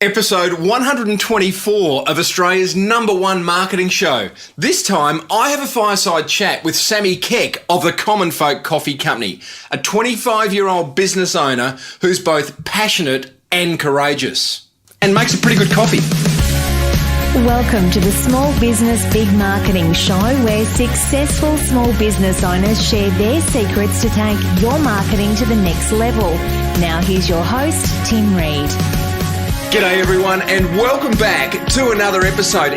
Episode 124 of Australia's #1 marketing show. This time, I have a fireside chat with Sammy Keck of the Commonfolk Coffee Company, a 25-year-old business owner who's both passionate and courageous, and makes a pretty good coffee. Welcome to the Small Business Big Marketing Show, where successful small business owners share their secrets to take your marketing to the next level. Now here's your host, Tim Reid. G'day everyone, and welcome back to another episode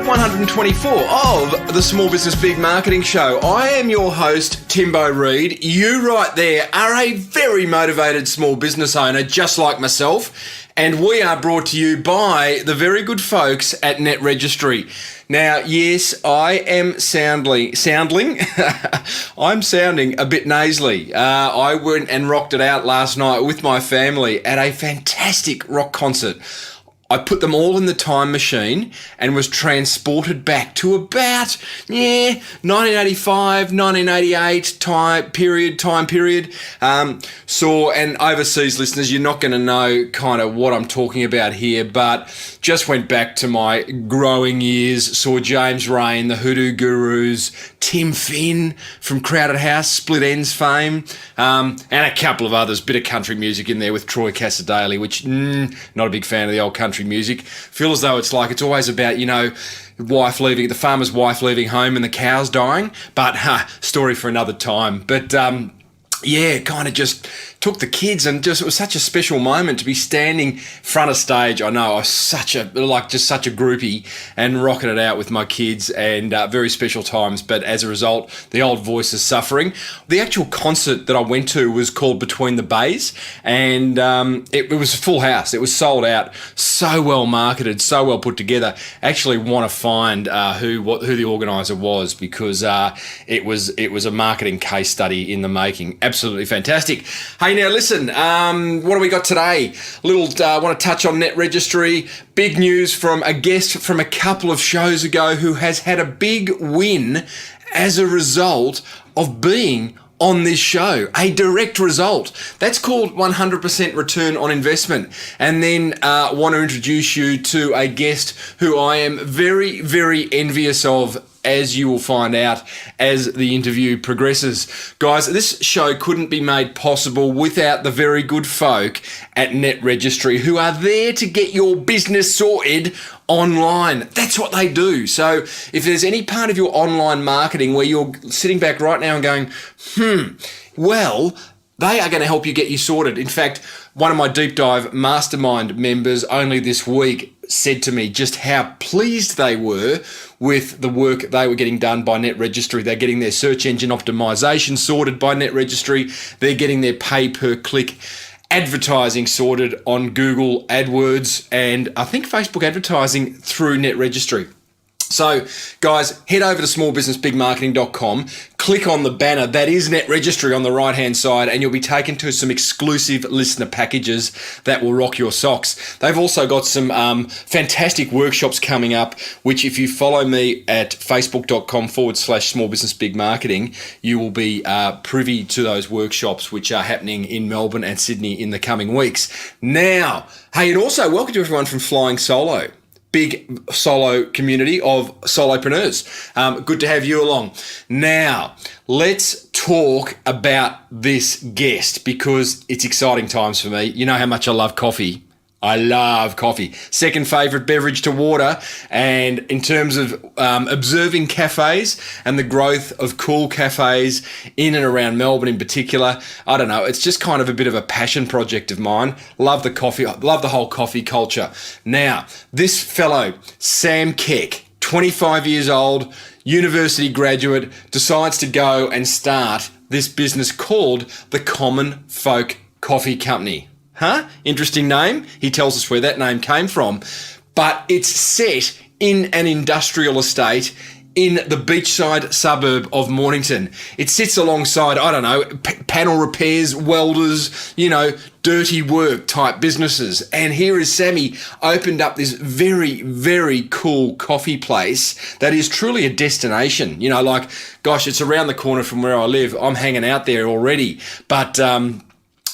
124 of the Small Business Big Marketing Show. I am your host, Timbo Reid. You right there are a very motivated small business owner just like myself, and we are brought to you by the very good folks at Net Registry. Now, yes, I am I'm sounding a bit nasally. I went and rocked it out last night with my family at a fantastic rock concert. I put them all in the time machine and was transported back to about, 1985, 1988 time period. And overseas listeners, you're not going to know kind of what I'm talking about here, but just went back to my growing years, saw James Rain, the Hoodoo Gurus, Tim Finn from Crowded House, Split Ends fame, and a couple of others, bit of country music in there with Troy Cassadaly, which, not a big fan of the old country music. Feel as though it's always about, the farmer's wife leaving home and the cows dying, but story for another time. But kind of just took the kids, and it was such a special moment to be standing front of stage. I know I was such a groupie and rocking it out with my kids, and very special times. But as a result, the old voice is suffering. The actual concert that I went to was called Between the Bays, and it was a full house. It was sold out, so well marketed, so well put together. Actually want to find who the organizer was, because it was a marketing case study in the making. Absolutely fantastic. Hey, now listen, what do we got today? Want to touch on Net Registry. Big news from a guest from a couple of shows ago who has had a big win as a result of being on this show, a direct result. That's called 100% return on investment. And then want to introduce you to a guest who I am very, very envious of, as you will find out as the interview progresses. Guys, this show couldn't be made possible without the very good folk at Net Registry, who are there to get your business sorted online. That's what they do. So if there's any part of your online marketing where you're sitting back right now and going, well, they are going to help you get you sorted. In fact, one of my deep dive mastermind members only this week said to me just how pleased they were with the work they were getting done by Net Registry. They're getting their search engine optimization sorted by Net Registry. They're getting their pay-per-click advertising sorted on Google AdWords, and I think Facebook advertising through Net Registry. So, guys, head over to smallbusinessbigmarketing.com, click on the banner that is Net Registry on the right-hand side, and you'll be taken to some exclusive listener packages that will rock your socks. They've also got some fantastic workshops coming up, which if you follow me at facebook.com/smallbusinessbigmarketing, you will be privy to those workshops, which are happening in Melbourne and Sydney in the coming weeks. Now, hey, and also welcome to everyone from Flying Solo. Big solo community of solopreneurs. Good to have you along. Now, let's talk about this guest, because it's exciting times for me. You know how much I love coffee. I love coffee. Second favourite beverage to water. And in terms of observing cafes and the growth of cool cafes in and around Melbourne in particular, I don't know, it's just kind of a bit of a passion project of mine. Love the coffee. Love the whole coffee culture. Now, this fellow, Sam Keck, 25 years old, university graduate, decides to go and start this business called the Commonfolk Coffee Company. Interesting name. He tells us where that name came from. But it's set in an industrial estate in the beachside suburb of Mornington. It sits alongside, panel repairs, welders, dirty work type businesses. And here is Sammy opened up this very, very cool coffee place that is truly a destination. It's around the corner from where I live. I'm hanging out there already. But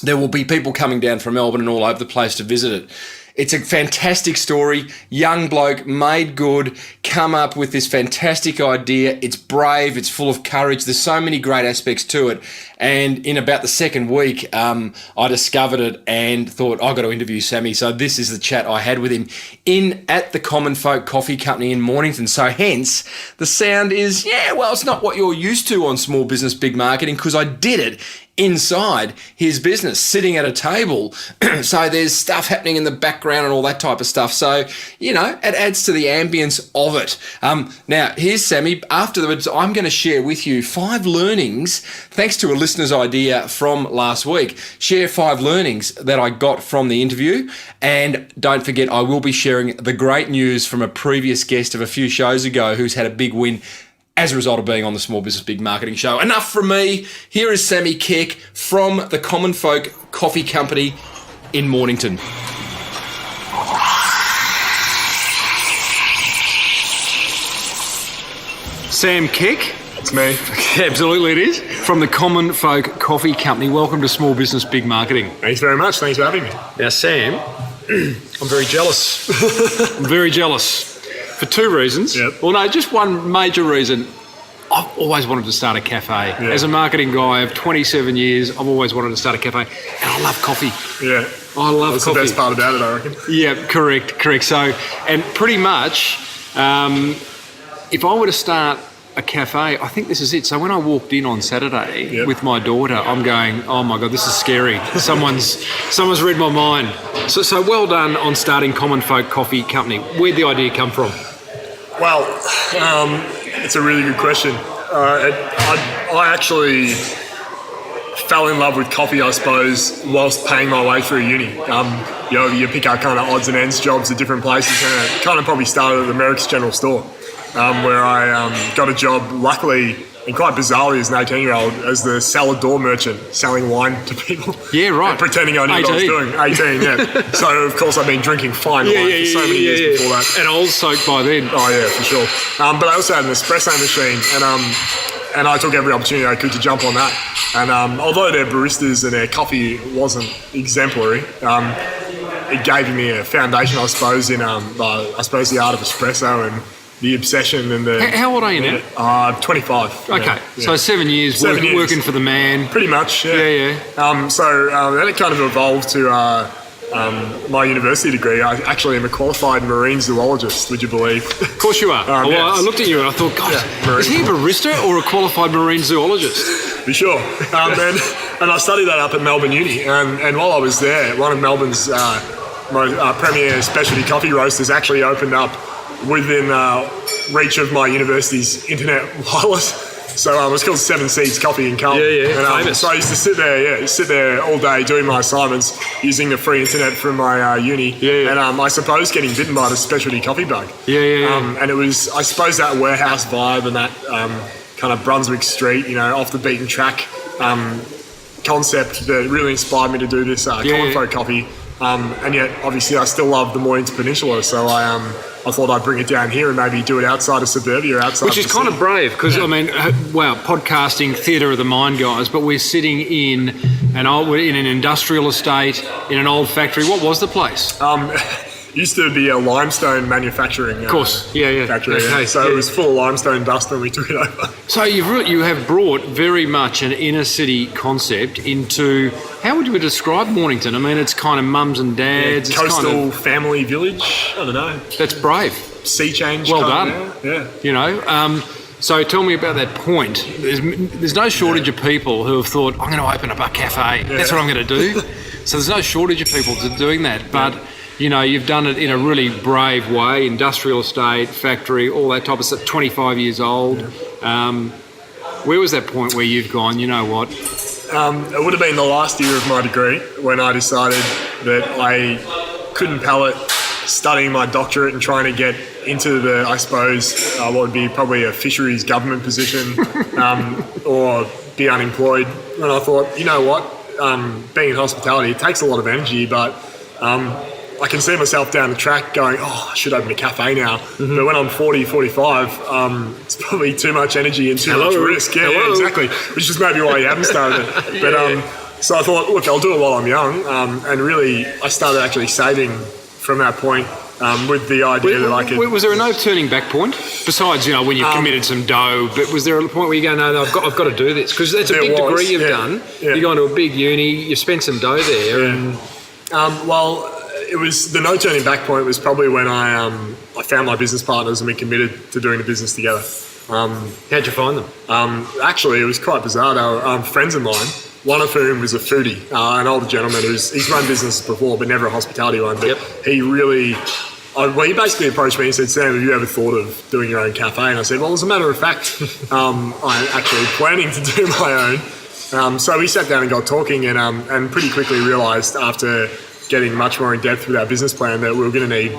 there will be people coming down from Melbourne and all over the place to visit it. It's a fantastic story. Young bloke, made good, come up with this fantastic idea. It's brave, it's full of courage. There's so many great aspects to it. And in about the second week, I discovered it and thought, I've got to interview Sammy. So this is the chat I had with him at the Commonfolk Coffee Company in Mornington. So hence, the sound is, it's not what you're used to on Small Business Big Marketing, because I did it inside his business, sitting at a table. So there's stuff happening in the background and all that type of stuff. So, it adds to the ambience of it. Now, here's Sammy. Afterwards, I'm going to share with you 5 learnings, thanks to a listener's idea from last week. Share 5 learnings that I got from the interview. And don't forget, I will be sharing the great news from a previous guest of a few shows ago who's had a big win as a result of being on the Small Business Big Marketing Show. Enough from me. Here is Sammy Keck from the Commonfolk Coffee Company in Mornington. Sam Keck. It's me. Absolutely it is. From the Commonfolk Coffee Company. Welcome to Small Business Big Marketing. Thanks very much. Thanks for having me. Now, Sam, I'm very jealous. I'm very jealous. For 2 reasons. Yep. Well, no, just one major reason. I've always wanted to start a cafe. Yeah. As a marketing guy of 27 years, I've always wanted to start a cafe. And I love coffee. Yeah. I love That's coffee. the best part about it, I reckon. Yeah, correct. So, and pretty much, if I were to start a cafe, I think this is it. So when I walked in on Saturday with my daughter, I'm going, oh my God, this is scary. Someone's read my mind. So well done on starting Commonfolk Coffee Company. Where'd the idea come from? Well, it's a really good question. I actually fell in love with coffee, I suppose, whilst paying my way through uni. You pick up kind of odds and ends jobs at different places, and it kind of probably started at the Merrick's General Store, where I got a job, luckily, and quite bizarrely as an 18-year-old, as the salad door merchant, selling wine to people. Yeah, right. Pretending I knew what I was doing. 18, yeah. So, of course, I've been drinking fine wine for so many years before that. And old soaked by then. Oh, yeah, for sure. But I also had an espresso machine, and I took every opportunity I could to jump on that. And although their baristas and their coffee wasn't exemplary, it gave me a foundation, I suppose, in the art of espresso and the obsession and the... How old are you now? 25. Okay, yeah. So 7 years, working for the man. Pretty much, yeah. Yeah. So then it kind of evolved to my university degree. I actually am a qualified marine zoologist, would you believe? Of course you are. Yes. I looked at you and I thought, God, is he a barista or a qualified marine zoologist? For sure. And I studied that up at Melbourne Uni. And while I was there, one of Melbourne's premier specialty coffee roasters actually opened up within reach of my university's internet wireless. So it was called 7 Seeds Coffee in Carlton. Yeah, famous. So I used to sit there all day doing my assignments using the free internet from my uni. And I suppose getting bitten by the specialty coffee bug. And it was, I suppose, that warehouse vibe and that kind of Brunswick Street, off the beaten track concept that really inspired me to do this Commonfolk Coffee. And yet, obviously, I still love the Mornington Peninsula, so I thought I'd bring it down here and maybe do it outside of suburbia, outside. Which is kind of brave, because podcasting, theatre of the mind, guys. But we're sitting in an industrial estate, in an old factory. What was the place? Used to be a limestone manufacturing factory. Okay. So it was full of limestone dust when we took it over. So you have brought very much an inner city concept into, how would you describe Mornington? I mean, it's kind of mums and dads. Yeah, coastal family village. I don't know. That's brave. Sea change. Well done. Yeah. So tell me about that point. There's no shortage of people who have thought, I'm going to open up a cafe. Yeah. That's what I'm going to do. So there's no shortage of people doing that. But you've done it in a really brave way, industrial estate, factory, all that type of stuff, 25 years old. Yeah. Where was that point where you've gone, you know what? It would have been the last year of my degree when I decided that I couldn't palate studying my doctorate and trying to get into the, I suppose, what would be probably a fisheries government position or be unemployed. And I thought, you know what, being in hospitality, it takes a lot of energy, but I can see myself down the track going, I should open a cafe now. Mm-hmm. But when I'm 40, 45, it's probably too much energy and too much risk. Yeah, exactly. Which is maybe why you haven't started it. But so I thought, look, I'll do it while I'm young. And really, I started actually saving from that point with the idea that I could... Was there a no turning back point? Besides, when you've committed some dough, but was there a point where you go, no, I've got to do this? Because that's a big degree you've done. Yeah. You're going to a big uni, you spent some dough there. Yeah. It was the no turning back point was probably when I found my business partners and we committed to doing the business together. How'd you find them? Actually, it was quite bizarre. They were friends of mine, one of whom was a foodie, an older gentleman he's run businesses before, but never a hospitality one. But he really... he basically approached me and said, Sam, have you ever thought of doing your own cafe? And I said, well, as a matter of fact, I'm actually planning to do my own. So we sat down and got talking and pretty quickly realised after getting much more in depth with our business plan that we were going to need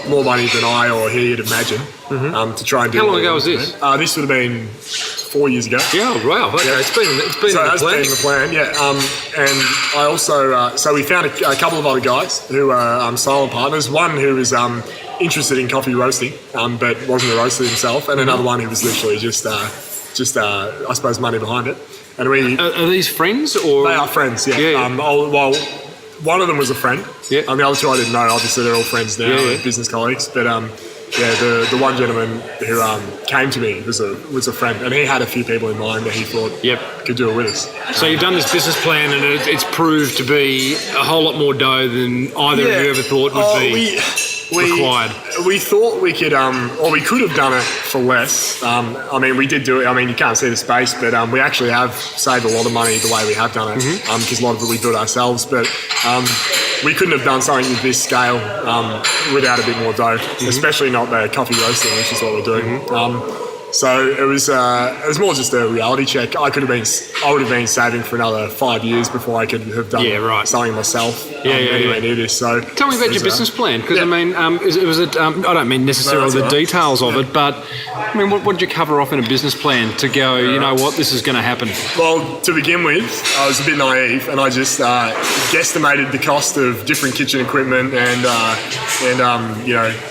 more money than I or he had imagined to try and do. How long ago was this? This would have been 4 years ago. Yeah, wow. Okay. Yeah. It's been so in the plan. Been in the plan, yeah. And I also, so we found a couple of other guys who are silent partners. One who was interested in coffee roasting, but wasn't a roaster himself, and another one who was literally just I suppose money behind it. And we are these friends or they are friends? Yeah. Yeah. One of them was a friend. Yeah. The other two I didn't know. Obviously, they're all friends now, business colleagues. But the one gentleman who came to me was a friend, and he had a few people in mind that he thought could do it with us. So you've done this business plan, and it's proved to be a whole lot more dough than either of you ever thought would be required. We thought we could, or we could have done it for less. We did do it. You can't see the space, but we actually have saved a lot of money the way we have done it, because a lot of it we built ourselves. But we couldn't have done something with this scale without a bit more dough, especially not the coffee roasting, which is what we're doing. So it was more just a reality check. I would have been saving for another 5 years before I could have done something myself. Anywhere near this. So tell me about your business plan, because I don't mean necessarily the details of it, but what did you cover off in a business plan to go? You know what, this is going to happen. Well, to begin with, I was a bit naive, and I just guesstimated the cost of different kitchen equipment and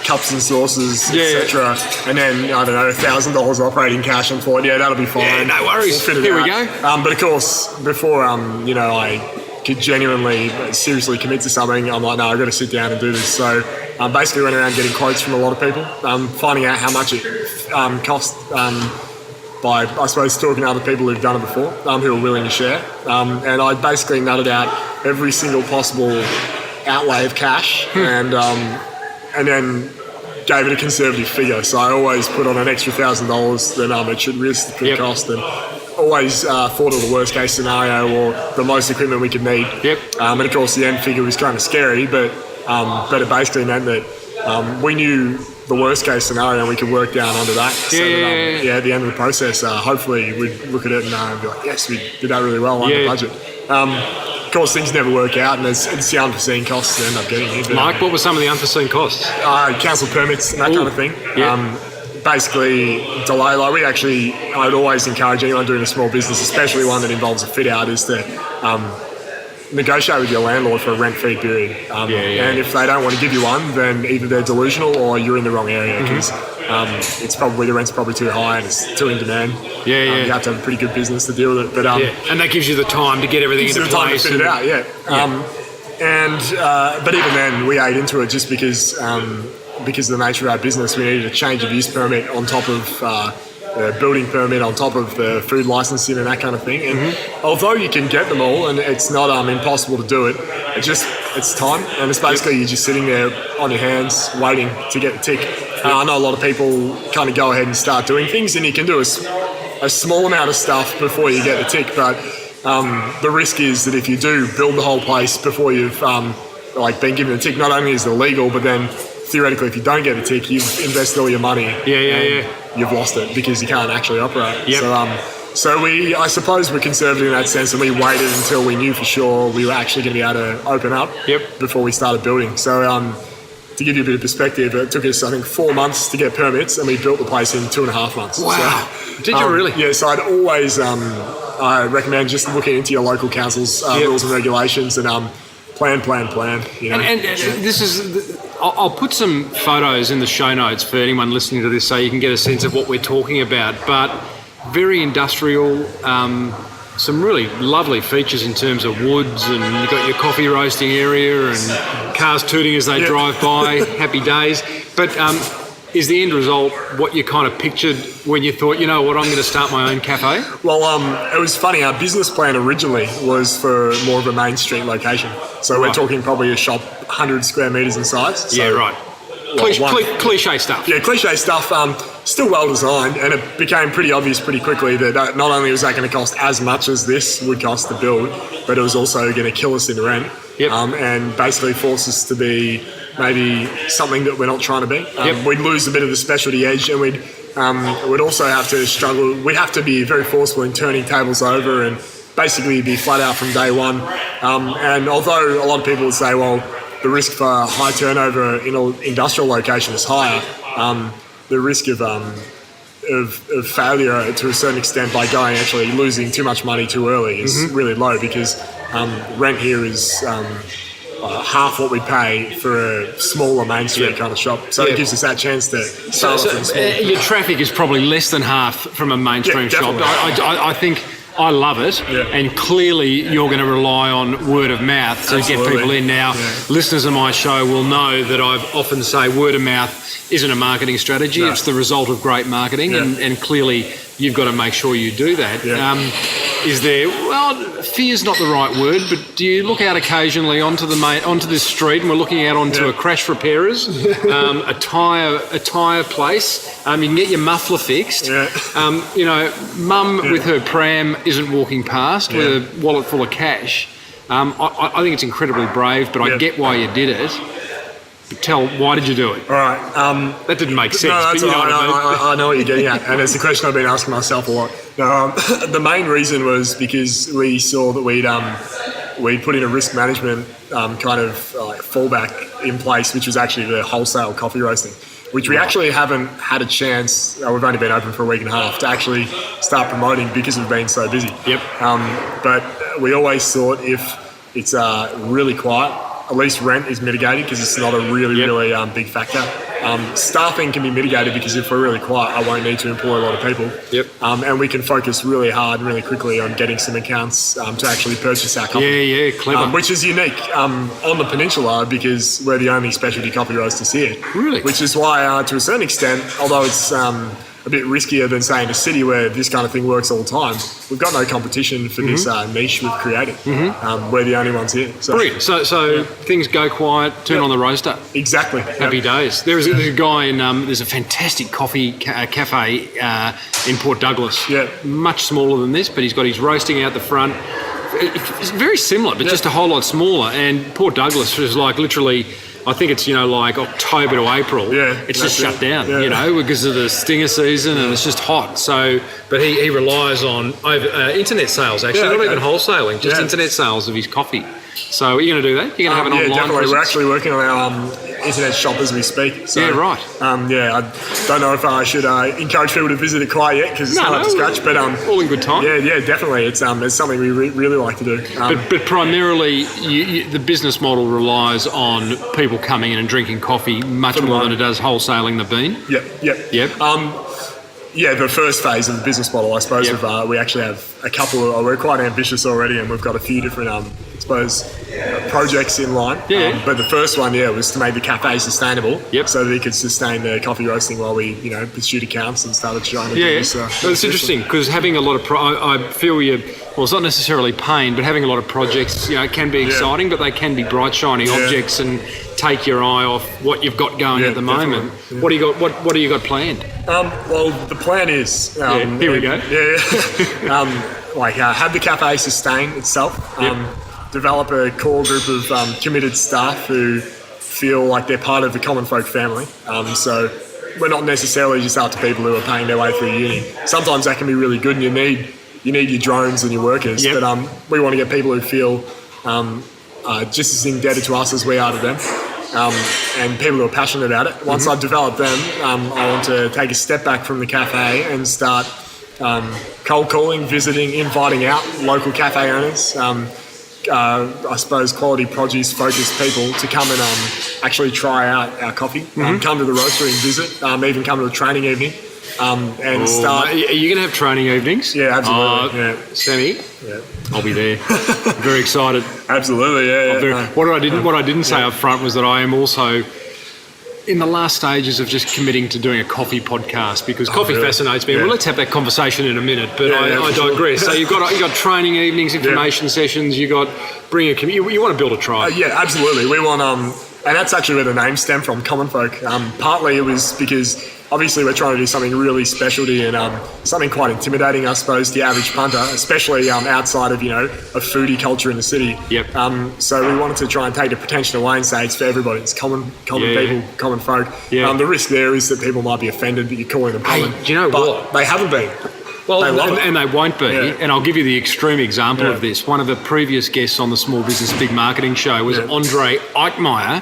cups and saucers, etc. And then I don't know, $1,000 operating cash, and thought, that'll be fine. Yeah, no worries. We'll Here we go. But of course, before I could genuinely, seriously commit to something, I'm like, no, I've got to sit down and do this. So I basically went around getting quotes from a lot of people, finding out how much it cost by, I suppose, talking to other people who've done it before, who are willing to share. And I basically nutted out every single possible outlay of cash and then gave it a conservative figure. So I always put on an extra $1,000 than it should realistically cost, and always thought of the worst case scenario or the most equipment we could need. And of course the end figure was kind of scary, but it basically meant that we knew the worst case scenario and we could work down under that. At the end of the process, hopefully we'd look at it and be like, yes, we did that really well under budget. Of course, things never work out, and it's the unforeseen costs that end up getting here. Mike, what were some of the unforeseen costs? Council permits and that kind of thing. Basically, delay. I'd always encourage anyone doing a small business, especially one that involves a fit out, is to negotiate with your landlord for a rent-free period. And if they don't want to give you one, then either they're delusional or you're in the wrong area, because the rent's probably too high and it's too in demand. You have to have a pretty good business to deal with it. But and that gives you the time to get everything into place. Time to fit it out. But even then, we ate into it just because of the nature of our business. We needed a change of use permit on top of the building permit, on top of the food licensing and that kind of thing. And although you can get them all, and it's not impossible to do it, it's time, and it's basically you're just sitting there on your hands waiting to get the tick. I know a lot of people kind of go ahead and start doing things, and you can do a small amount of stuff before you get the tick, but the risk is that if you do build the whole place before you've been given the tick, not only is it illegal, but then theoretically, if you don't get a tick, you've invested all your money. You've lost it because you can't actually operate. So I suppose we're conservative in that sense, and we waited until we knew for sure we were actually going to be able to open up before we started building. So to give you a bit of perspective, it took us, I think, 4 months to get permits, and we built the place in 2.5 months. Wow. So, did you really? Yeah, so I'd always I recommend just looking into your local council's rules and regulations and plan. And this is... I'll put some photos in the show notes for anyone listening to this so you can get a sense of what we're talking about, but very industrial, some really lovely features in terms of woods, and you've got your coffee roasting area and cars tooting as they drive by. Happy days. But is the end result what you kind of pictured when you thought, you know what, I'm going to start my own cafe? Well, it was funny. Our business plan originally was for more of a main street location. So we're talking probably a shop 100 square metres in size. So, yeah, right. Cliche stuff. Yeah, cliche stuff. Still well designed, and it became pretty obvious pretty quickly that not only was that going to cost as much as this would cost to build, but it was also going to kill us in rent. Yep. And basically force us to be maybe something that we're not trying to be. We'd lose a bit of the specialty edge, and we'd also have to struggle. We'd have to be very forceful in turning tables over and basically be flat out from day one. And although a lot of people would say, well, the risk for high turnover in an industrial location is higher, the risk of failure to a certain extent by actually losing too much money too early is really low, because rent here is half what we pay for a smaller main street kind of shop. So it gives us that chance to start off from small. Your traffic is probably less than half from a mainstream shop. I think I love it, and clearly you're going to rely on word of mouth to get people in. Now, listeners of my show will know that I've often say word of mouth isn't a marketing strategy. No. It's the result of great marketing, and clearly you've got to make sure you do that. Is there, well, fear's not the right word, but do you look out occasionally onto this street, and we're looking out onto a crash repairers, a tyre place, you can get your muffler fixed, you know, mum with her pram isn't walking past with a wallet full of cash. I think it's incredibly brave, but I get why you did it. Why did you do it? All right. That didn't make sense. No, that's all right. I know what you're getting at, and it's a question I've been asking myself a lot. No, the main reason was because we saw that we'd put in a risk management kind of fallback in place, which was actually the wholesale coffee roasting, which we actually haven't had a chance. We've only been open for a week and a half to actually start promoting because we've been so busy. Yep. But we always thought if it's really quiet, at least rent is mitigated because it's not a really big factor. Staffing can be mitigated because if we're really quiet, I won't need to employ a lot of people. Yep. And we can focus really hard and really quickly on getting some accounts to actually purchase our coffee. Yeah, clever. Which is unique on the peninsula because we're the only specialty coffee roasters here. Really? Which is why, to a certain extent, although it's a bit riskier than, say, in a city where this kind of thing works all the time, we've got no competition for this niche we've created. We're the only ones here. So. Brilliant. So things go quiet, turn on the roaster. Exactly. Happy days. There's a guy in, there's a fantastic coffee cafe in Port Douglas. Yeah. Much smaller than this, but he's got his roasting out the front. It's very similar, but just a whole lot smaller. And Port Douglas is like literally, I think it's, like October to April. Yeah, it's just shut down, because of the stinger season, and it's just hot. So, but he relies on internet sales, actually, not even wholesaling, just internet sales of his coffee. So are you going to do that? You're going to have an online definitely. presence? We're actually working on our internet shop as we speak. So, right. I don't know if I should encourage people to visit it quite yet because it's not up to scratch. But all in good time. Yeah, definitely. It's something we really like to do. But primarily, the business model relies on people coming in and drinking coffee much more than it does wholesaling the bean. Yep. The first phase of the business model, I suppose, we actually have a couple. We're quite ambitious already, and we've got a few different, projects in line. But the first one, was to make the cafe sustainable, so that it could sustain the coffee roasting while we, pursued accounts and started trying to do this. It's interesting because having a lot of, I feel it's not necessarily pain, but having a lot of projects, can be exciting, but they can be bright, shiny objects and take your eye off what you've got going at the moment. Yeah. What do you got? What do you got planned? Well, the plan is here we go. Have the cafe sustain itself. Develop a core group of committed staff who feel like they're part of the Commonfolk family. So we're not necessarily just after people who are paying their way through uni. Sometimes that can be really good, and you need your drones and your workers. But we want to get people who feel just as indebted to us as we are to them. And people who are passionate about it. Once I've developed them, I want to take a step back from the cafe and start cold calling, visiting, inviting out local cafe owners, I suppose, quality produce focused people to come and actually try out our coffee. Come to the roastery and visit. Even come to the training evening. Start. Are you going to have training evenings? Yeah, absolutely. Sammy, Yeah. I'll be there. Very excited. Absolutely, yeah. What I didn't say up front was that I am also in the last stages of just committing to doing a coffee podcast, because coffee fascinates me. Yeah. Well, let's have that conversation in a minute, but I digress. Sure. So you've got training evenings, information sessions. You got bring a community. You want to build a tribe. Yeah, absolutely. We want and that's actually where the name stemmed from, Commonfolk. Partly it was because obviously we're trying to do something really specialty and something quite intimidating, I suppose, to the average punter, especially outside of, a foodie culture in the city. Yep. So we wanted to try and take the pretension away and say it's for everybody. It's common people, common folk. Yeah. The risk there is that people might be offended that you're calling them common. Hey, do you know what? They haven't been. Well, they love it. And they won't be. Yeah. And I'll give you the extreme example of this. One of the previous guests on the Small Business Big Marketing Show was Andre Eichmeyer,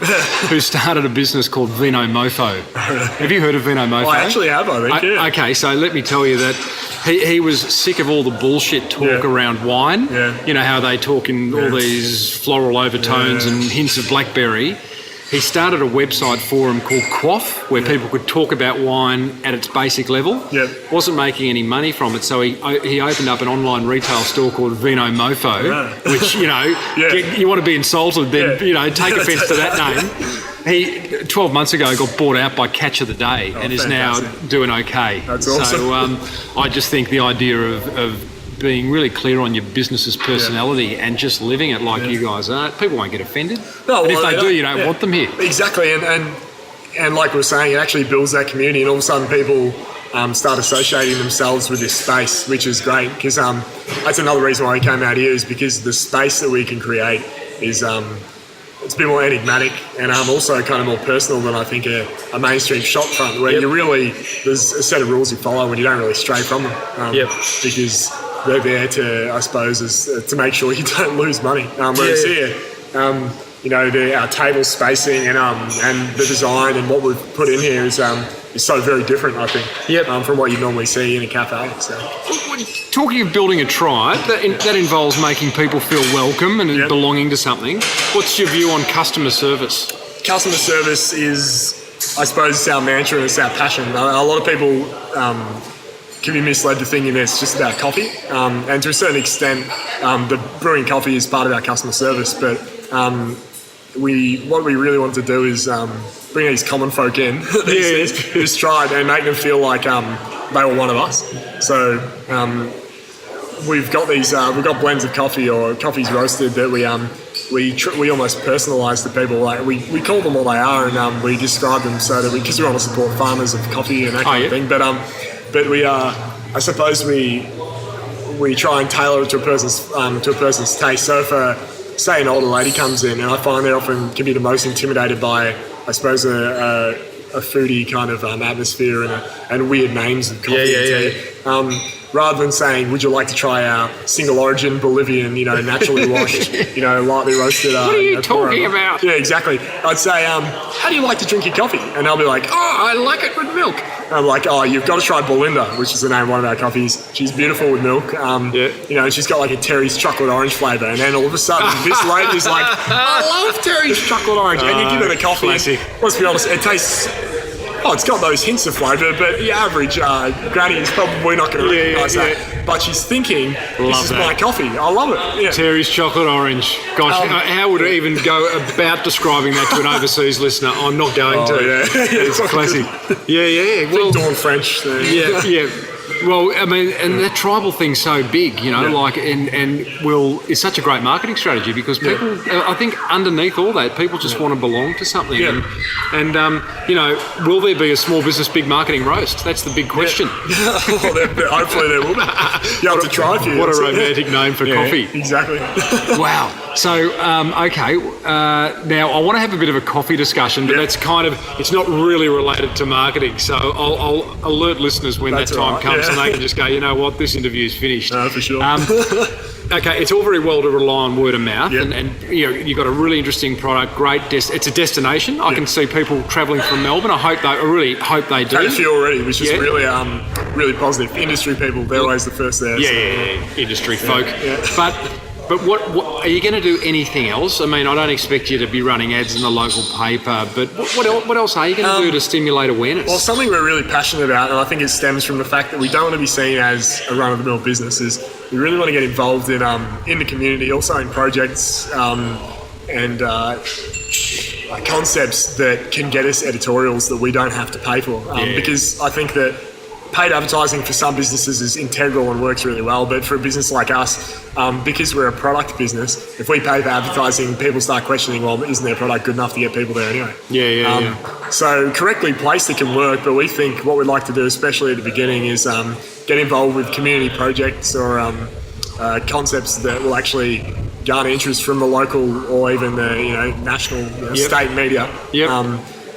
who started a business called Vino Mofo. Have you heard of Vino Mofo? I actually have, I think, Okay, so let me tell you that he was sick of all the bullshit talk around wine. Yeah. You know how they talk in all these floral overtones and hints of blackberry. He started a website forum called Quaff, where people could talk about wine at its basic level. Yep. Wasn't making any money from it, so he opened up an online retail store called Vino Mofo, which, you want to be insulted, then, take offence to that name. He, 12 months ago, got bought out by Catch of the Day and is now doing okay. That's awesome. So I just think the idea of being really clear on your business's personality and just living it like you guys are, people won't get offended. No, and if they do, you don't want them here. Exactly, and like we were saying, it actually builds that community, and all of a sudden people start associating themselves with this space, which is great, because that's another reason why we came out here, is because the space that we can create is it's a bit more enigmatic and also kind of more personal than I think a mainstream shop front, where you really, there's a set of rules you follow and you don't really stray from them. Because they're there to, I suppose, to make sure you don't lose money. Whereas here, our table spacing and the design and what we've put in here is so very different, I think, from what you normally see in a cafe. So. Talking of building a tribe, that involves making people feel welcome and belonging to something. What's your view on customer service? Customer service is, I suppose, it's our mantra and it's our passion. A lot of people can be misled to thinking that it's just about coffee, and to a certain extent the brewing coffee is part of our customer service, but what we really want to do is bring these common folk in, this tribe, and make them feel like they were one of us. So we've got blends of coffee or coffees roasted that we almost personalise to people. Like we call them what they are, and we describe them so that because we want to support farmers of coffee and that kind of thing. But we I suppose we try and tailor it to a person's taste. So if say an older lady comes in, and I find they often can be the most intimidated by, I suppose, a foodie kind of atmosphere and weird names of coffee and tea. Rather than saying, would you like to try our single origin Bolivian, naturally washed, lightly roasted. What are you talking about? Yeah, exactly. I'd say, how do you like to drink your coffee? And they'll be like, I like it with milk. And I'm like, you've got to try Belinda, which is the name of one of our coffees. She's beautiful with milk. And she's got like a Terry's chocolate orange flavour. And then all of a sudden, this lady's like, I love Terry's chocolate orange. And you give her the coffee. Classic. Let's be honest, it tastes... it's got those hints of flavour, but the average granny is probably not going to recognise that. But she's thinking, this is my coffee. I love it. Yeah. Terry's chocolate orange. Gosh, how would I even go about describing that to an overseas listener? I'm not going to. It's classic. Well, Dawn French. Yeah. Well, I mean, and that tribal thing's so big, it's such a great marketing strategy, because people, I think underneath all that, people just want to belong to something. And will there be a small business, big marketing roast? That's the big question. Hopefully there will be. You have to try a few. What a romantic name for coffee. Exactly. Wow. So, now I want to have a bit of a coffee discussion, but that's kind of, it's not really related to marketing. So I'll alert listeners when that time comes. And they can just go, you know what, this interview's finished. No, for sure. Okay, it's all very well to rely on word of mouth, and you've got a really interesting product, it's a destination. I can see people travelling from Melbourne. I really hope they do. Had a few already, which is really positive. Industry people, they're always the first there. Industry folk. But But what are you going to do anything else? I mean, I don't expect you to be running ads in the local paper, but what else are you going to do to stimulate awareness? Well, something we're really passionate about, and I think it stems from the fact that we don't want to be seen as a run-of-the-mill business, is we really want to get involved in the community, also in projects and concepts that can get us editorials that we don't have to pay for. Because I think that paid advertising for some businesses is integral and works really well, but for a business like us, because we're a product business, if we pay for advertising, people start questioning, well, isn't their product good enough to get people there anyway? So correctly placed, it can work, but we think what we'd like to do, especially at the beginning, is get involved with community projects or concepts that will actually garner interest from the local or even the national, state media.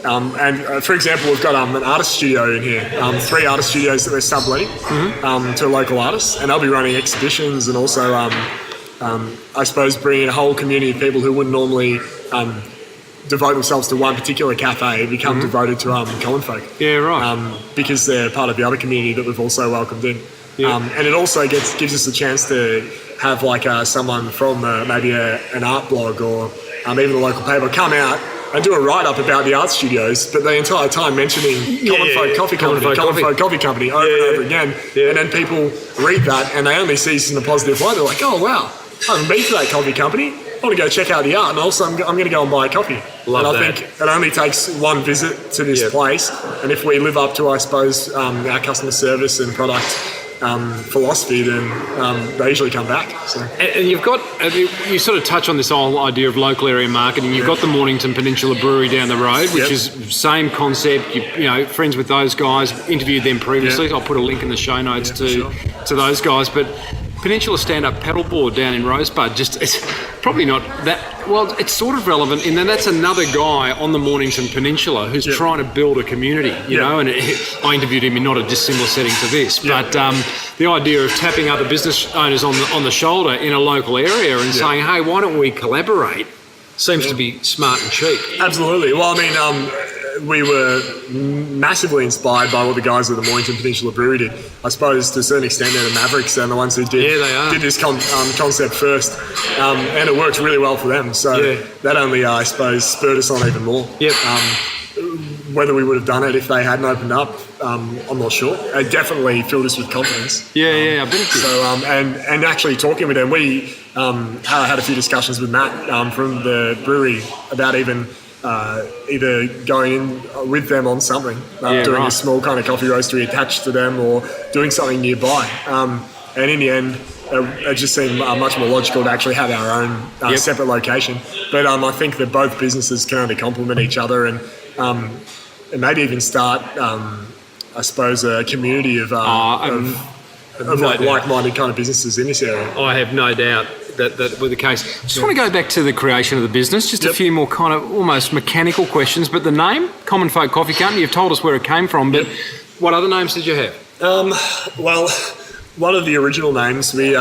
For example, we've got an artist studio in here, 3 artist studios that we're subletting to local artists, and they'll be running exhibitions and also, I suppose, bringing a whole community of people who wouldn't normally devote themselves to one particular cafe, become devoted to Commonfolk. Yeah, right. Because they're part of the other community that we've also welcomed in. And it also gives us a chance to have someone from maybe an art blog or even a local paper come out and do a write-up about the art studios, but the entire time mentioning Commonfolk Coffee Company over and over again. And then people read that and they only see us in a positive light. They're like, oh, wow, I haven't been to that coffee company. I want to go check out the art, and also I'm going to go and buy a coffee. I think it only takes one visit to this place, and if we live up to, I suppose, our customer service and product philosophy, then they usually come back. So. And you've got, you sort of touch on this whole idea of local area marketing. You've got the Mornington Peninsula Brewery down the road, which is same concept. You friends with those guys, interviewed them previously. I'll put a link in the show notes to those guys. But Peninsula Stand-Up Paddleboard down in Rosebud, it's probably not that, well, it's sort of relevant in that that's another guy on the Mornington Peninsula who's trying to build a community, you know, and I interviewed him in not a dissimilar setting to this, but the idea of tapping other business owners on the shoulder in a local area and saying, hey, why don't we collaborate, seems to be smart and cheap. Absolutely. Well, I mean, we were massively inspired by what the guys at the Mornington Peninsula Brewery did. I suppose to a certain extent they're the Mavericks and the ones who did this concept first, and it worked really well for them. So that only, I suppose, spurred us on even more. Whether we would have done it if they hadn't opened up, I'm not sure. It definitely filled us with confidence. I bet it did. So and actually talking with them, we had a few discussions with Matt from the brewery about even either going in with them on something, doing a small kind of coffee roastery attached to them or doing something nearby. And in the end, it just seemed much more logical to actually have our own separate location. But I think that both businesses can only complement each other and maybe even start, I suppose, a community of like-minded kind of businesses in this area. I have no doubt that were the case. Just want to go back to the creation of the business. Just a few more kind of almost mechanical questions. But the name, Commonfolk Coffee Company, you've told us where it came from, but what other names did you have? Well, one of the original names, we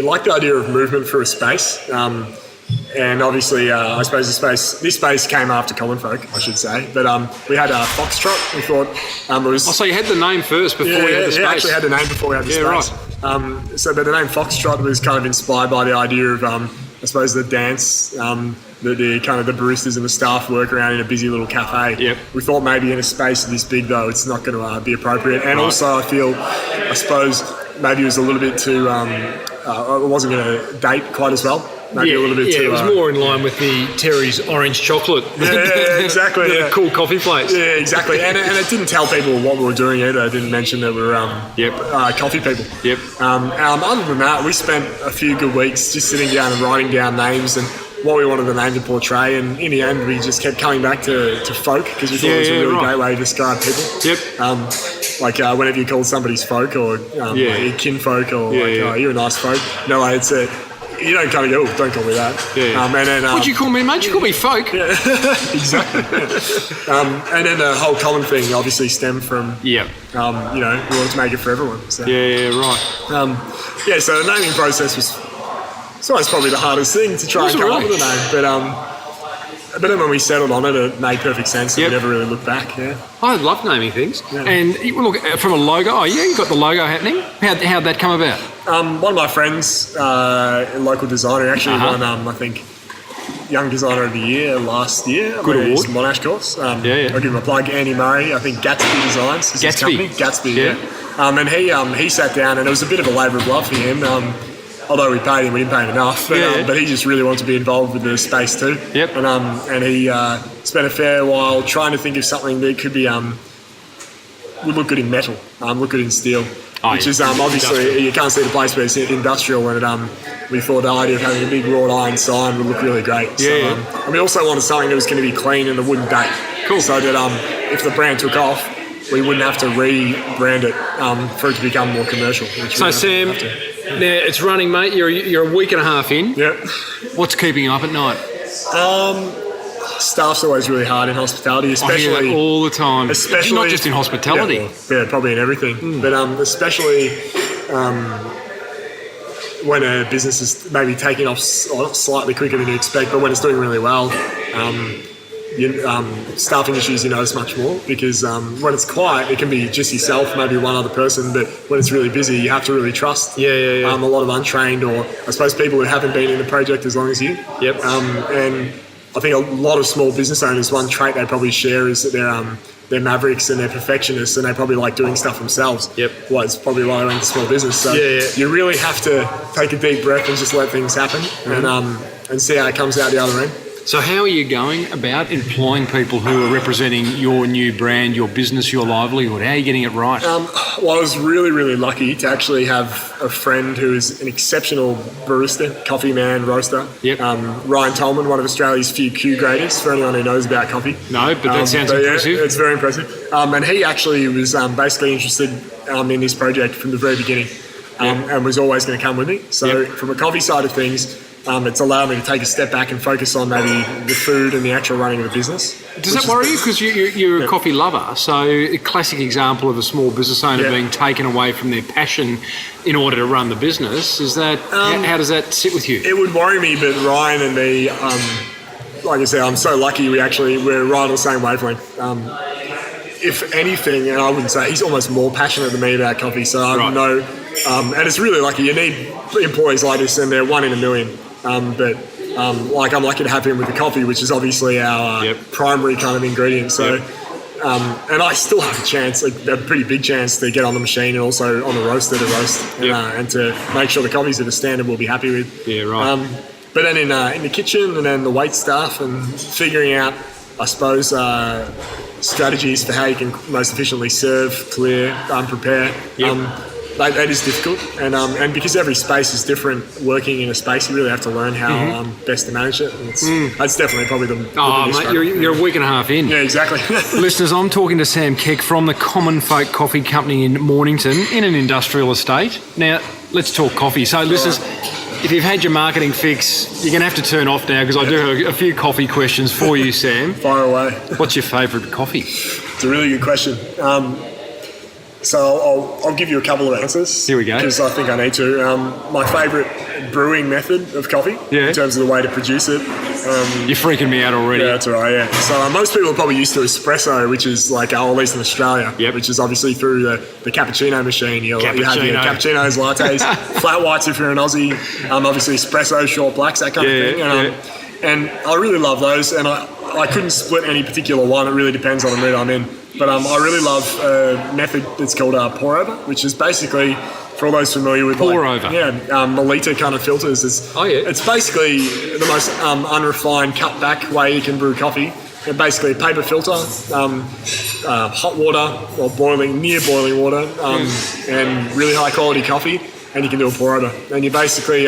liked the idea of movement for a space. And obviously, I suppose this space came after Commonfolk, I should say. But we had a Foxtrot. We thought it was... so you had the name first before you had the space? Yeah, actually had the name before we had the space. Right. But the name Foxtrot was kind of inspired by the idea of, I suppose, the dance, the kind of the baristas and the staff work around in a busy little cafe. We thought maybe in a space this big, though, it's not going to be appropriate. And also, I suppose, maybe it was a little bit too... it wasn't going to date quite as well. Maybe a little bit too... it was more in line with the Terry's orange chocolate. Exactly. The cool coffee place. Yeah, exactly. And it didn't tell people what we were doing either. It didn't mention that we were coffee people. Other than that, we spent a few good weeks just sitting down and writing down names and what we wanted the name to portray. And in the end, we just kept coming back to folk because we thought it was a really great way to describe people. Whenever you call somebody's folk or like kinfolk or you're a nice folk. No, it's a... You don't kind of go, don't call me that. And then, what'd you call me, mate? You call me folk. Exactly. And then the whole common thing obviously stemmed from, we wanted to make it for everyone. So. Right. So the naming process was, it's always probably the hardest thing to try and come up with a name. But But then when we settled on it, it made perfect sense. Yep. We never really looked back. Yeah. I love naming things. Yeah. And look, from a logo, you got the logo happening. How'd that come about? One of my friends, a local designer, actually won, I think, Young Designer of the Year last year. Good award. Monash course. Yeah. I'll give him a plug. Andy Murray, I think Gatsby Designs is his company. Gatsby, yeah. And he sat down, and it was a bit of a labour of love for him. Although we paid him, we didn't pay him enough. But he just really wanted to be involved with the space too. Yep. And he spent a fair while trying to think of something that could be would look good in metal, look good in steel. Which is obviously you can't see the place, but it's industrial, and we thought the idea of having a big wrought iron sign would look really great. And we also wanted something that was going to be clean and that wouldn't date. Cool. So that if the brand took off, we wouldn't have to rebrand it for it to become more commercial. So Sam, now it's running, mate. You're a week and a half in. Yep. What's keeping you up at night? Staff's always really hard in hospitality, especially I hear that all the time. Especially not just in hospitality. Yeah, probably in everything. But especially when a business is maybe taking off slightly quicker than you expect, but when it's doing really well, staffing issues you notice much more, because when it's quiet, it can be just yourself, maybe one other person, but when it's really busy, you have to really trust a lot of untrained, or I suppose people who haven't been in the project as long as you. Yep. And I think a lot of small business owners, one trait they probably share is that they're mavericks and they're perfectionists, and they probably like doing stuff themselves. Yep. Well, it's probably why they went into small business. So you really have to take a deep breath and just let things happen, and see how it comes out the other end. So how are you going about employing people who are representing your new brand, your business, your livelihood? How are you getting it right? Well, I was really, really lucky to actually have a friend who is an exceptional barista, coffee man, roaster. Yep. Ryan Tolman, one of Australia's few Q graders, for anyone who knows about coffee. No, but that sounds impressive. Yeah, it's very impressive. And he actually was basically interested in this project from the very beginning, and was always going to come with me. So from a coffee side of things, it's allowed me to take a step back and focus on maybe the food and the actual running of the business. Does that worry you? Because you're a coffee lover. So a classic example of a small business owner being taken away from their passion in order to run the business. Is that how does that sit with you? It would worry me, but Ryan and me, like I said, I'm so lucky we're right on the same wavelength. If anything, and I wouldn't say, he's almost more passionate than me about coffee, so I know, and it's really lucky. You need employees like this, and they're one in a million. But I'm lucky to have him with the coffee, which is obviously our primary kind of ingredient. So, and I still have a chance, a pretty big chance, to get on the machine and also on the roaster to roast and to make sure the coffee's at a standard we'll be happy with. Yeah, right. But then in the kitchen, and then the wait staff, and figuring out, I suppose, strategies for how you can most efficiently serve, clear, prepare. That is difficult, and because every space is different, working in a space, you really have to learn how best to manage it. And that's definitely probably the biggest mate, you're a week and a half in. Yeah, exactly. Listeners, I'm talking to Sam Keck from the Commonfolk Coffee Company in Mornington, in an industrial estate. Now, let's talk coffee. So, listeners, if you've had your marketing fix, you're going to have to turn off now, because I do have a few coffee questions for you, Sam. Fire away. What's your favourite coffee? It's a really good question. So I'll give you a couple of answers. Here we go. Because I think I need to. My favourite brewing method of coffee, in terms of the way to produce it. You're freaking me out already. Yeah, that's all right, yeah. So most people are probably used to espresso, which is like, at least in Australia, which is obviously through the cappuccino machine. You have your cappuccinos, lattes, flat whites if you're an Aussie, obviously espresso, short blacks, that kind of thing. And I really love those, and I couldn't split any particular one. It really depends on the mood I'm in. But I really love a method that's called pour over, which is basically, for all those familiar with pour over, Melita kind of filters. It's basically the most unrefined, cut back way you can brew coffee. They're basically a paper filter, hot water or near boiling water, and really high quality coffee, and you can do a pour over. And you basically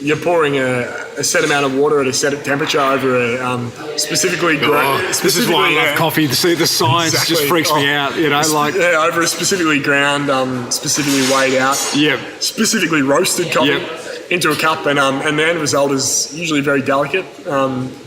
you're pouring a set amount of water at a set temperature over a specifically ground. This is why I love coffee. The science just freaks me out. Over a specifically ground, specifically weighed out, specifically roasted coffee into a cup, and the end result is usually very delicate,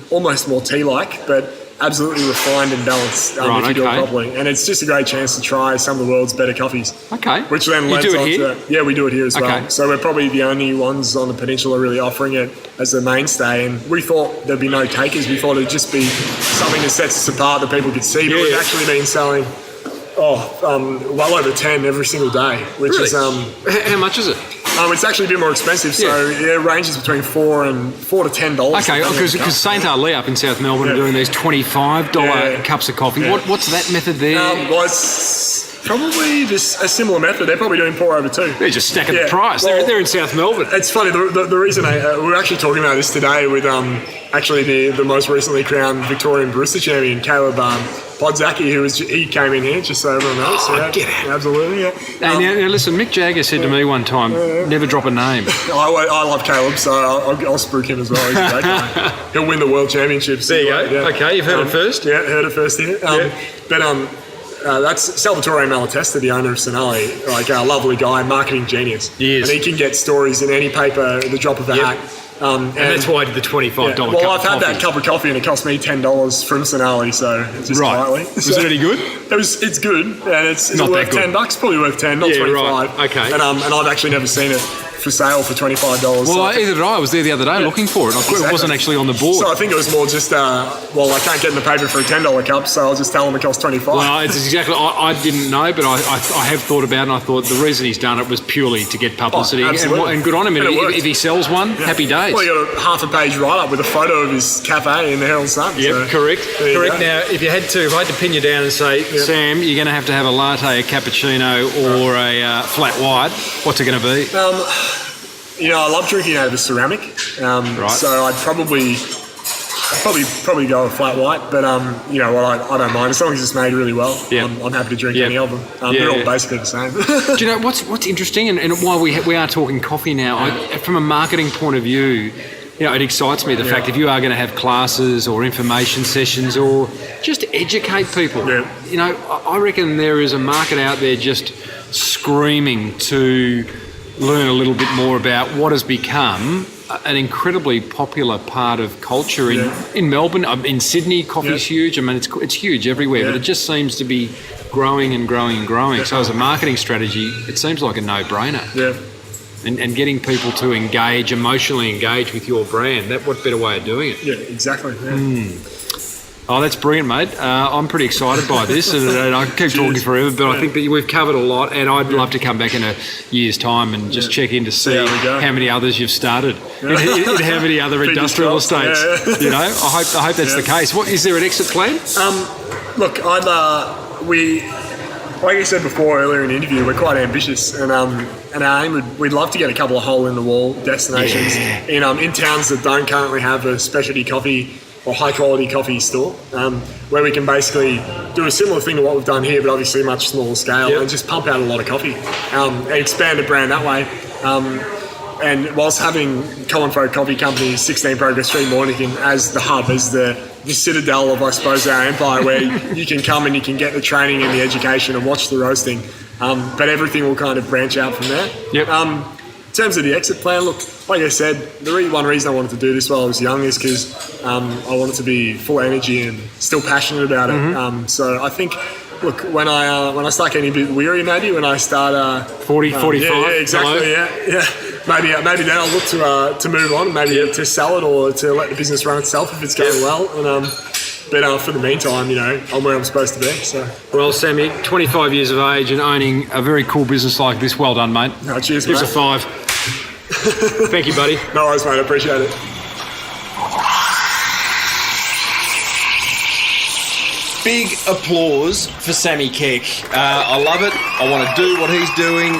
almost more tea-like, but absolutely refined and balanced if you do it properly. And it's just a great chance to try some of the world's better coffees. Okay. Which then lends on to... Yeah, we do it here as well. So we're probably the only ones on the peninsula really offering it as a mainstay. And we thought there'd be no takers. We thought it'd just be something that sets us apart that people could see. But we've actually been selling... well over 10 every single day, which is... How much is it? It's actually a bit more expensive, so it ranges between $4 to $10. Okay, because St. Ali up in South Melbourne are doing these $25 cups of coffee. Yeah. What's that method there? Well, it's probably just a similar method. They're probably doing pour over too. They're just stacking the price. Well, they're in South Melbourne. It's funny, the reason we were actually talking about this today with actually the most recently crowned Victorian barista champion, Caleb Podzaki, he came in here just so everyone knows. Get out. Absolutely, yeah. Hey, now listen, Mick Jagger said to me one time, never drop a name. I love Caleb, so I'll spruik him as well. He's a great guy. He'll win the world championships. There you go. Yeah. Okay, you've heard it first. Yeah, heard it first here. But that's Salvatore Malatesta, the owner of Sonali, like a lovely guy, marketing genius. He is. And he can get stories in any paper at the drop of a hat. And that's why I did the $25 cup Well, I've of had coffee. that cup of coffee and it cost me $10 from Sonali, so it's just quietly. Was it any good? It's good, and it's not worth that good. $10, probably worth 10, not 25. Right. Okay. And I've actually never seen it for sale for $25. Well, either did I. I was there the other day looking for it. It wasn't actually on the board. So I think it was more just, I can't get in the paper for a $10 cup, so I'll just tell them it costs $25. Well, it's exactly. I didn't know, but I have thought about it, and I thought the reason he's done it was purely to get publicity. And good on him. If he sells one, happy days. Well, you got a half a page write-up with a photo of his cafe in the Herald Sun. Yep, so correct. Now, if I had to pin you down and say, Sam, you're going to have a latte, a cappuccino, or a flat white, what's it going to be? I love drinking out of a ceramic. So I'd probably go a flat white, but I don't mind as long as it's made really well. I'm happy to drink any of them. They're all basically the same. Do you know what's interesting, and why we are talking coffee now? From a marketing point of view, it excites me the fact if you are going to have classes or information sessions or just educate people. I reckon there is a market out there just screaming to learn a little bit more about what has become an incredibly popular part of culture in Melbourne. In Sydney, coffee's huge. I mean, it's huge everywhere, but it just seems to be growing and growing and growing. So as a marketing strategy, it seems like a no-brainer. And getting people to emotionally engage with your brand, what better way of doing it? Yeah, exactly. Oh, that's brilliant, mate. I'm pretty excited by this, and I keep talking forever, but I think that we've covered a lot, and I'd love to come back in a year's time and just check in to see how many others you've started in how many other industrial estates. I hope that's the case. Is there an exit plan? Look, like I said before earlier in the interview, we're quite ambitious, and our aim we'd love to get a couple of hole-in-the-wall destinations in towns that don't currently have a specialty coffee or high-quality coffee store, where we can basically do a similar thing to what we've done here, but obviously much smaller scale, and just pump out a lot of coffee and expand the brand that way. And whilst having Commonfolk Coffee Company, 16 Progress Street, Mornington as the hub, as the citadel of, I suppose, our empire, where you can come and you can get the training and the education and watch the roasting, but everything will kind of branch out from there. In terms of the exit plan, look, like I said, one reason I wanted to do this while I was young is because I wanted to be full of energy and still passionate about it. So I think, look, when I start getting a bit weary, maybe when I start 40, 45, yeah, exactly, yeah. Maybe then I'll look to move on, maybe to sell it or to let the business run itself if it's going well. And but for the meantime, I'm where I'm supposed to be. So. Well, Sammy, 25 years of age and owning a very cool business like this. Well done, mate. No, cheers, Give mate. us a 5. Thank you, buddy. No worries, mate. I appreciate it. Big applause for Sammy Keck. I love it. I want to do what he's doing.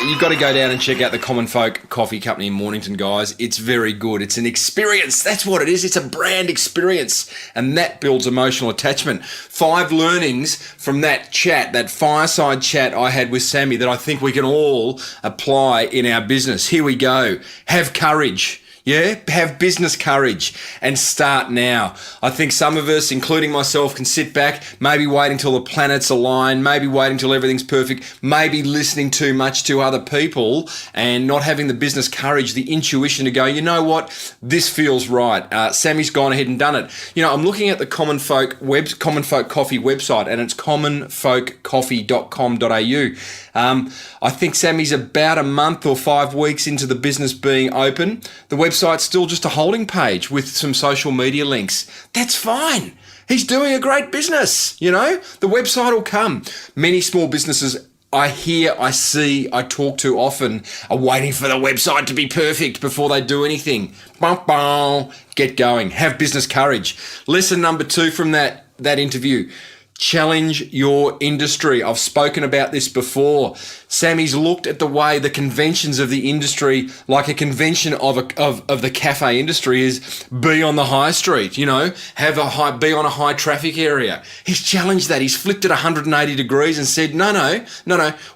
You've got to go down and check out the Commonfolk Coffee Company in Mornington, guys. It's very good. It's an experience. That's what it is. It's a brand experience, and that builds emotional attachment. 5 learnings from that chat, that fireside chat I had with Sammy that I think we can all apply in our business. Here we go. Have courage. Yeah, have business courage and start now. I think some of us, including myself, can sit back, maybe wait until the planets align, maybe wait until everything's perfect, maybe listening too much to other people and not having the business courage, the intuition to go, you know what, this feels right. Sammy's gone ahead and done it. You know, I'm looking at the Commonfolk Coffee website, and it's commonfolkcoffee.com.au. I think Sammy's about a month or 5 weeks into the business being open. The website's still just a holding page with some social media links. That's fine. He's doing a great business, you know. The website will come. Many small businesses I hear, I see, I talk to often are waiting for the website to be perfect before they do anything. Get going. Have business courage. Lesson number 2 from that interview. Challenge your industry. I've spoken about this before. Sammy's looked at the way the conventions of the industry, like a convention of the cafe industry, is be on the high street, you know, be on a high traffic area. He's challenged that. He's flipped it 180 degrees and said, no.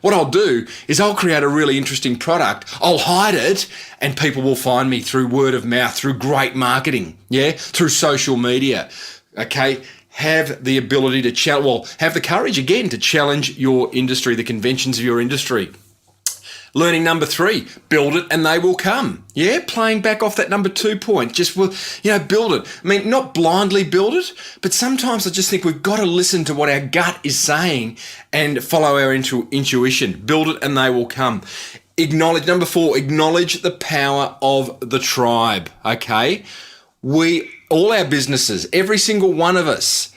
What I'll do is I'll create a really interesting product. I'll hide it and people will find me through word of mouth, through great marketing, through social media. Okay. Have the ability to have the courage again to challenge your industry, the conventions of your industry. Learning number 3, build it and they will come. Yeah, playing back off that number 2 point, just build it. I mean, not blindly build it, but sometimes I just think we've got to listen to what our gut is saying and follow our intuition. Build it and they will come. Number 4, acknowledge the power of the tribe. Okay, all our businesses, every single one of us,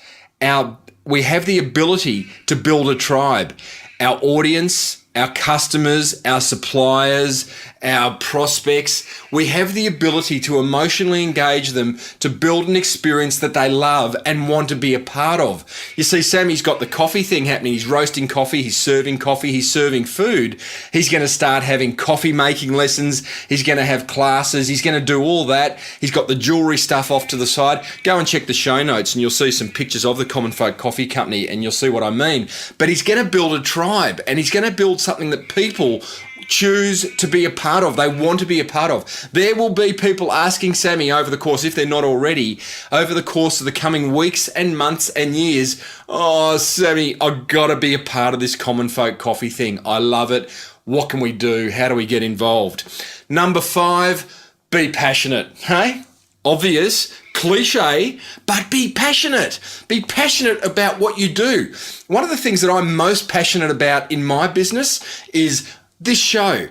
we have the ability to build a tribe. Our audience, our customers, our suppliers, our prospects, we have the ability to emotionally engage them to build an experience that they love and want to be a part of. You see, Sammy's got the coffee thing happening. He's roasting coffee, he's serving food. He's going to start having coffee making lessons. He's going to have classes. He's going to do all that. He's got the jewelry stuff off to the side. Go and check the show notes and you'll see some pictures of the Commonfolk Coffee Company and you'll see what I mean. But he's going to build a tribe and he's going to build something that people choose to be a part of. They want to be a part of. There will be people asking Sammy over the course, if they're not already, over the course of the coming weeks and months and years, oh, Sammy, I've got to be a part of this Commonfolk Coffee thing. I love it. What can we do? How do we get involved? Number 5, be passionate. Hey? Obvious, cliche, but be passionate. Be passionate about what you do. One of the things that I'm most passionate about in my business is this show.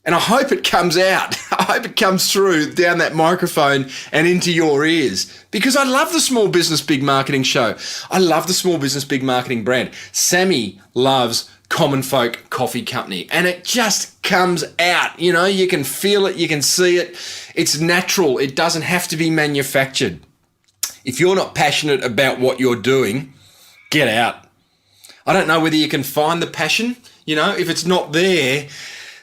And I hope it comes out. I hope it comes through down that microphone and into your ears, because I love the Small Business Big Marketing show. I love the Small Business Big Marketing brand. Sammy loves Commonfolk Coffee Company, and it just comes out. You know, you can feel it, you can see it. It's natural. It doesn't have to be manufactured. If you're not passionate about what you're doing, get out. I don't know whether you can find the passion. You know, if it's not there,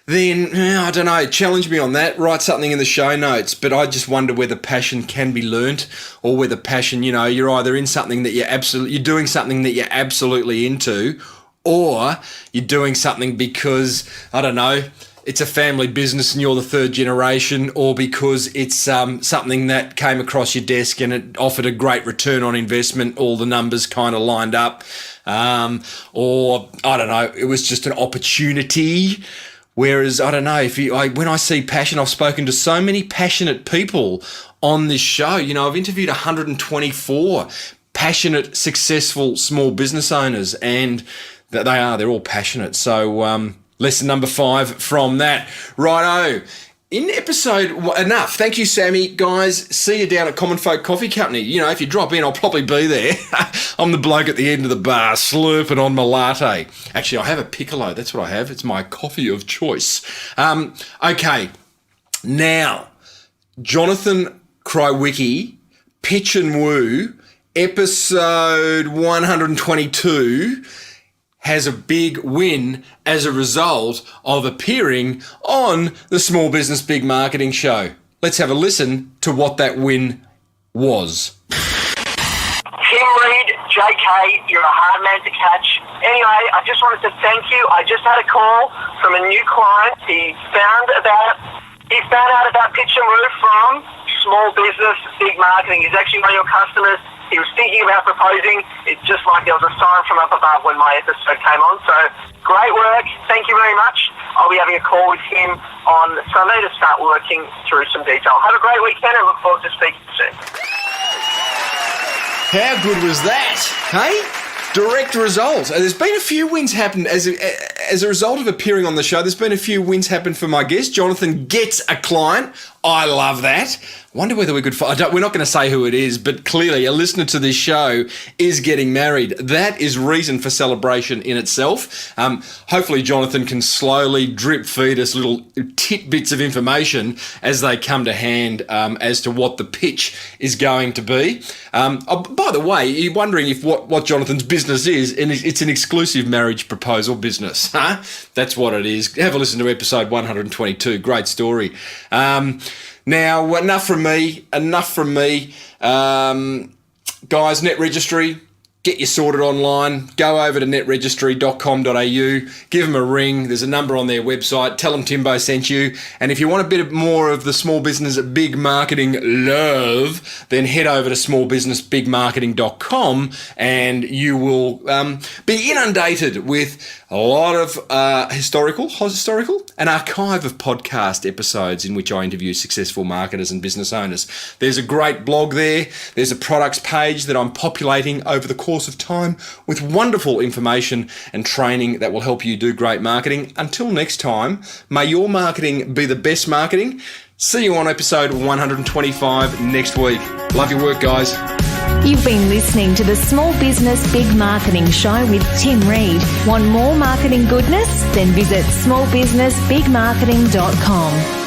then I don't know, challenge me on that, write something in the show notes. But I just wonder whether passion can be learnt, or whether passion, you know, you're either in something that you're doing something that you're absolutely into, or you're doing something because, I don't know, it's a family business and you're the 3rd generation, or because it's something that came across your desk and it offered a great return on investment, all the numbers kind of lined up, or I don't know, it was just an opportunity. Whereas, I don't know, when I see passion, I've spoken to so many passionate people on this show. You know, I've interviewed 124 passionate, successful small business owners, and they're all passionate. So, lesson number 5 from that. Righto. In episode, enough. Thank you, Sammy. Guys, see you down at Commonfolk Coffee Company. You know, if you drop in, I'll probably be there. I'm the bloke at the end of the bar slurping on my latte. Actually, I have a piccolo. That's what I have. It's my coffee of choice. Okay. Now, Jonathan Krywicki, Pitch and Woo, episode 122, has a big win as a result of appearing on the Small Business Big Marketing show. Let's have a listen to what that win was. Tim Reid, JK, you're a hard man to catch. Anyway, I just wanted to thank you. I just had a call from a new client. He found about He found out about Pitch and Roof from Small Business Big Marketing. He's actually one of your customers. He was thinking about proposing. It's just like there was a sign from up above when my episode came on. So great work. Thank you very much. I'll be having a call with him on Sunday to start working through some detail. Have a great weekend and look forward to speaking soon. How good was that? Hey? Direct results. There's been a few wins happen as a result of appearing on the show. There's been a few wins happen for my guest. Jonathan gets a client. I love that. Wonder whether we could find... We're not going to say who it is, but clearly a listener to this show is getting married. That is reason for celebration in itself. Hopefully Jonathan can slowly drip feed us little tidbits of information as they come to hand as to what the pitch is going to be. By the way, you're wondering if what Jonathan's business is, and it's an exclusive marriage proposal business. Huh? That's what it is. Have a listen to episode 122. Great story. Now, enough from me. Guys, Net Registry, get you sorted online. Go over to netregistry.com.au. Give them a ring. There's a number on their website. Tell them Timbo sent you. And if you want a bit more of the small business big marketing love, then head over to smallbusinessbigmarketing.com and you will be inundated with a lot of historical, an archive of podcast episodes in which I interview successful marketers and business owners. There's a great blog there. There's a products page that I'm populating over the course of time with wonderful information and training that will help you do great marketing. Until next time, may your marketing be the best marketing. See you on episode 125 next week. Love your work, guys. You've been listening to the Small Business Big Marketing Show with Tim Reid. Want more marketing goodness? Then visit smallbusinessbigmarketing.com.